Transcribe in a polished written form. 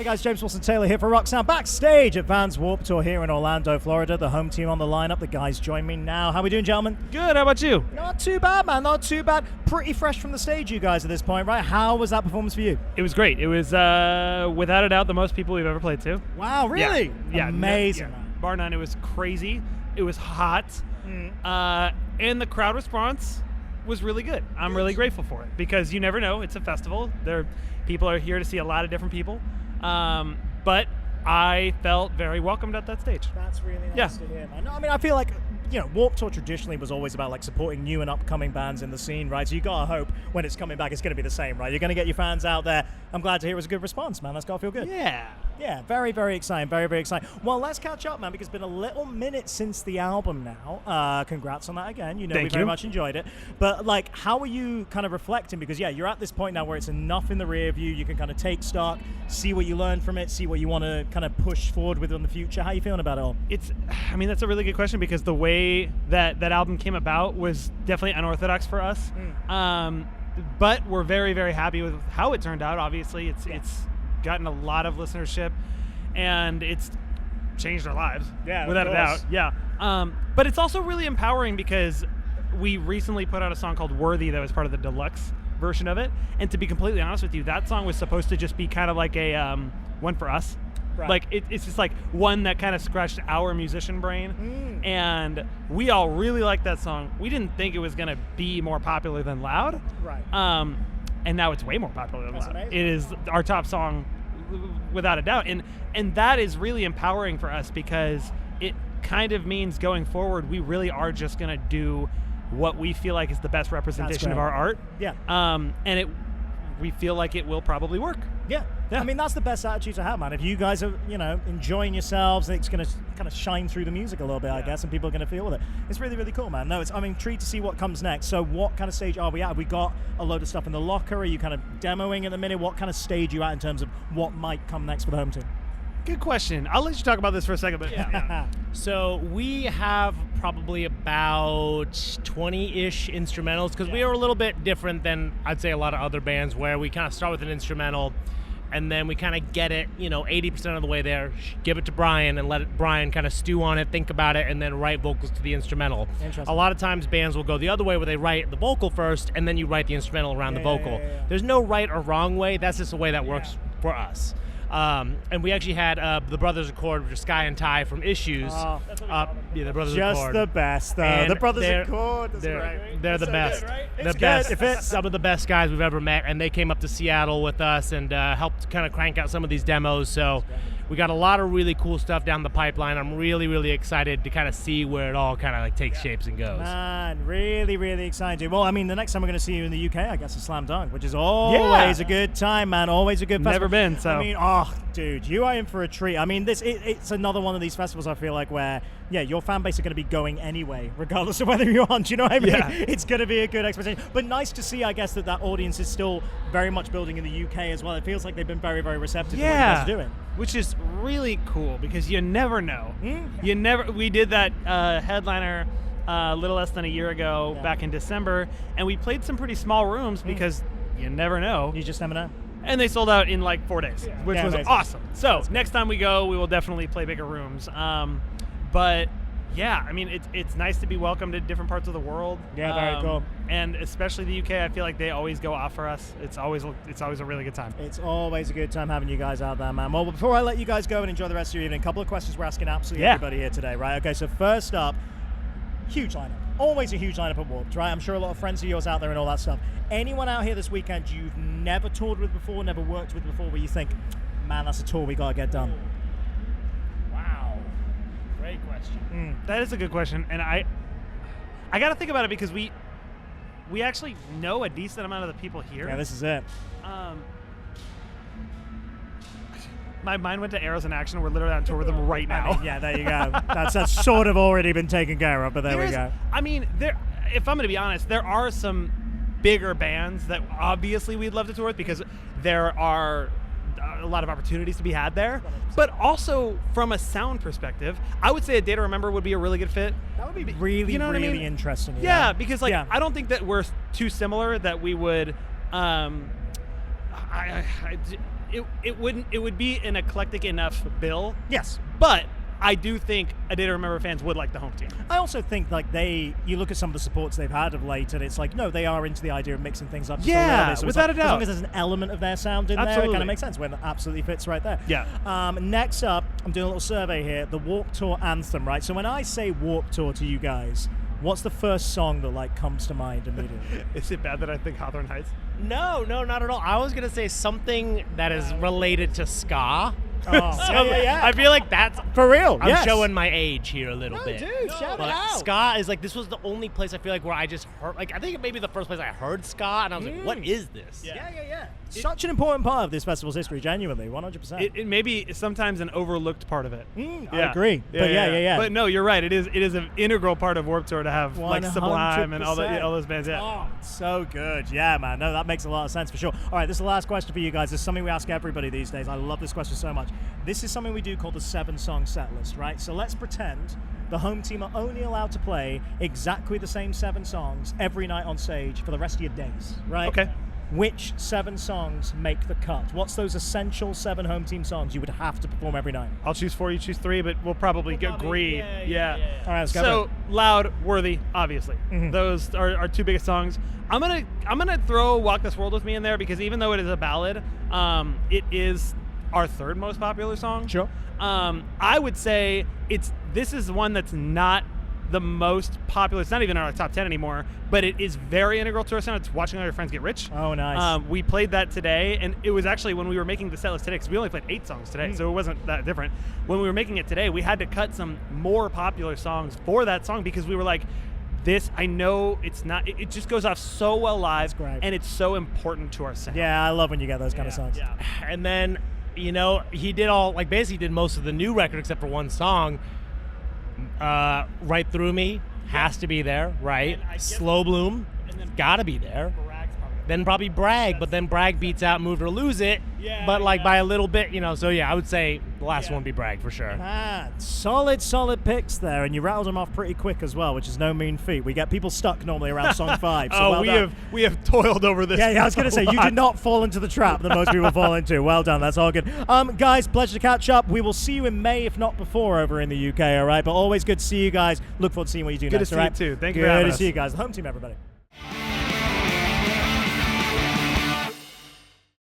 Hey guys, James Wilson Taylor here for Roxanne backstage at Vans Warped Tour here in Orlando, Florida. The home team on the lineup. The guys join me now. How we doing, gentlemen? Good. How about you? Not too bad, man. Not too bad. Pretty fresh from the stage, you guys, at this point, right? How was that performance for you? It was great. It was, without a doubt, the most people we've ever played to. Wow, really? Yeah. Amazing. Yeah. Bar none. It was crazy. It was hot. And the crowd response was really good. I'm really grateful for it because you never know. It's a festival. People are here to see a lot of different people. But I felt very welcomed at that stage. That's really nice to hear, man. No, I mean, I feel like, Warped Tour traditionally was always about like supporting new and upcoming bands in the scene, right? So you gotta hope when it's coming back, it's gonna be the same, right? You're gonna get your fans out there. I'm glad to hear it was a good response, man. That's gotta feel good. Yeah, very, very exciting. Very, very exciting. Well, let's catch up, man, because it's been a little minute since the album now. Congrats on that again. We very much enjoyed it. But, like, how are you kind of reflecting? Because, you're at this point now where it's enough in the rear view. You can kind of take stock, see what you learned from it, see what you want to kind of push forward with in the future. How are you feeling about it all? That's a really good question because the way that album came about was definitely unorthodox for us. But we're very, very happy with how it turned out. Obviously, it's gotten a lot of listenership, and it's changed our lives. Yeah, without a doubt. Yeah. But it's also really empowering because we recently put out a song called Worthy that was part of the deluxe version of it. And to be completely honest with you, that song was supposed to just be kind of like a one for us. Right. Like it's just like one that kind of scratched our musician brain, and we all really liked that song. We didn't think it was going to be more popular than Loud. Right. And now it's way more popular than That's Loud. amazing. It is our top song without a doubt. And that is really empowering for us because it kind of means going forward we really are just going to do what we feel like is the best representation of our art. Yeah. And we feel like it will probably work. Yeah. I mean, that's the best attitude to have, man. If you guys are, enjoying yourselves, it's going to kind of shine through the music a little bit, I guess, and people are going to feel with it. It's really, really cool, man. No, I'm intrigued to see what comes next. So what kind of stage are we at? Have we got a load of stuff in the locker? Are you kind of demoing at the minute? What kind of stage are you at in terms of what might come next for the home team? Good question. I'll let you talk about this for a second. But So we have probably about 20-ish instrumentals because we are a little bit different than I'd say a lot of other bands where we kind of start with an instrumental and then we kind of get it, 80% of the way there, give it to Brian and let Brian kind of stew on it, think about it, and then write vocals to the instrumental. A lot of times bands will go the other way where they write the vocal first and then you write the instrumental around the vocal. There's no right or wrong way. That's just the way that works for us. And we actually had the Brothers Accord, which is Sky and Ty from Issues. The Brothers Accord. Just the best, though. And the Brothers Accord. They're the best. Good, right? The best. Some of the best guys we've ever met, and they came up to Seattle with us and helped kind of crank out some of these demos. So we got a lot of really cool stuff down the pipeline. I'm really, really excited to kind of see where it all kind of like takes shapes and goes. Man, really, really exciting. Well, I mean, the next time we're going to see you in the UK, I guess, is Slam Dunk, which is always a good time, man. Always a good festival. Never been, so. I mean, dude, you are in for a treat. I mean, it's another one of these festivals, I feel like, where, your fan base are going to be going anyway, regardless of whether you're on. Do you know what I mean? Yeah. It's going to be a good expectation. But nice to see, I guess, that audience is still very much building in the UK as well. It feels like they've been very, very receptive to what you guys are doing. Which is really cool because you never know. We did that headliner a little less than a year ago back in December, and we played some pretty small rooms because you never know. You just never know. And they sold out in like 4 days, which was amazing. awesome. So next time we go, we will definitely play bigger rooms. But yeah, I mean, it's nice to be welcomed at different parts of the world. Yeah, very cool. And especially the UK, I feel like they always go off for us. It's always a really good time. It's always a good time having you guys out there, man. Well, before I let you guys go and enjoy the rest of your evening, a couple of questions we're asking absolutely everybody here today, right? Okay, so first up, huge lineup. Always a huge lineup at Warped, right? I'm sure a lot of friends of yours out there and all that stuff. Anyone out here this weekend you've never toured with before, never worked with before, where you think, man, that's a tour we gotta get done? Wow. Great question. That is a good question, and I got to think about it because we actually know a decent amount of the people here. Yeah, this is it. My mind went to Arrows in Action. We're literally on tour with them right now. I mean, yeah, there you go. That's sort of already been taken care of, but there we go. I mean, if I'm going to be honest, there are some bigger bands that obviously we'd love to tour with because there are a lot of opportunities to be had there. 100%. But also from a sound perspective, I would say A Day to Remember would be a really good fit. That would be really, really interesting. Yeah, because I don't think that we're too similar that we would it would be an eclectic enough bill. Yes. But I do think A Day to Remember fans would like the home team. I also think like you look at some of the supports they've had of late, and it's like, no, they are into the idea of mixing things up. Just a little bit. So without like, a doubt. As long as there's an element of their sound in there, it Absolutely. kind of makes sense. When it absolutely fits right there. Yeah. Next up, I'm doing a little survey here. The Warped Tour anthem, right? So when I say Warped Tour to you guys, what's the first song that like comes to mind immediately? Is it bad that I think Hawthorne Heights? No, not at all. I was gonna say something that is related to ska. Oh, yeah. I feel like that's For real. I'm yes. showing my age here a little No, bit. dude, shout it But out. ska is like, this was the only place I feel like where I just heard, like, I think it may be the first place I heard ska, and I was like, what is this? Yeah. Such an important part of this festival's history, genuinely, 100%. It may be sometimes an overlooked part of it. I agree. But yeah. But no, you're right. It is an integral part of Warped Tour to have like Sublime and all 100%. those bands. Yeah. Oh, so good. Yeah, man. No, that makes a lot of sense for sure. All right, this is the last question for you guys. This is something we ask everybody these days. I love this question so much. This is something we do called the 7-song set list, right? So let's pretend the home team are only allowed to play exactly the same 7 songs every night on stage for the rest of your days, right? Okay. Which 7 songs make the cut? What's those essential 7 home team songs you would have to perform every night? I'll choose 4, you choose 3, but we'll probably agree. Yeah. All right, let's go. So Loud, Worthy, obviously. Those are our 2 biggest songs. I'm gonna throw Walk This World With Me in there because even though it is a ballad, it is our 3rd most popular song. Sure. I would say this is one that's not the most popular. It's not even in our top 10 anymore, but it is very integral to our sound. It's Watching All Your Friends Get Rich. Oh, nice. We played that today, and it was actually when we were making the set list today, because we only played 8 songs today, so it wasn't that different. When we were making it today, we had to cut some more popular songs for that song because we were like, I know it's not, it just goes off so well live, and it's so important to our sound. Yeah, I love when you get those kind of songs. Yeah. And then, he did basically did most of the new record except for one song. Right Through Me has to be there, right? Slow Bloom, gotta be there. Then probably Brag, but then Brag beats out Move or Lose It, but like by a little bit, so yeah, I would say the last one would be Brag for sure. Solid picks there, and you rattled them off pretty quick as well, which is no mean feat. We get people stuck normally around song 5. So well done. we have toiled over this. Yeah, I was going to say, you did not fall into the trap that most people fall into. Well done, that's all good. Guys, pleasure to catch up. We will see you in May, if not before, over in the UK, all right? But always good to see you guys. Look forward to seeing what you do next, all right? Good to see you too. Thank you for having us. Good to see you guys. The home team, everybody.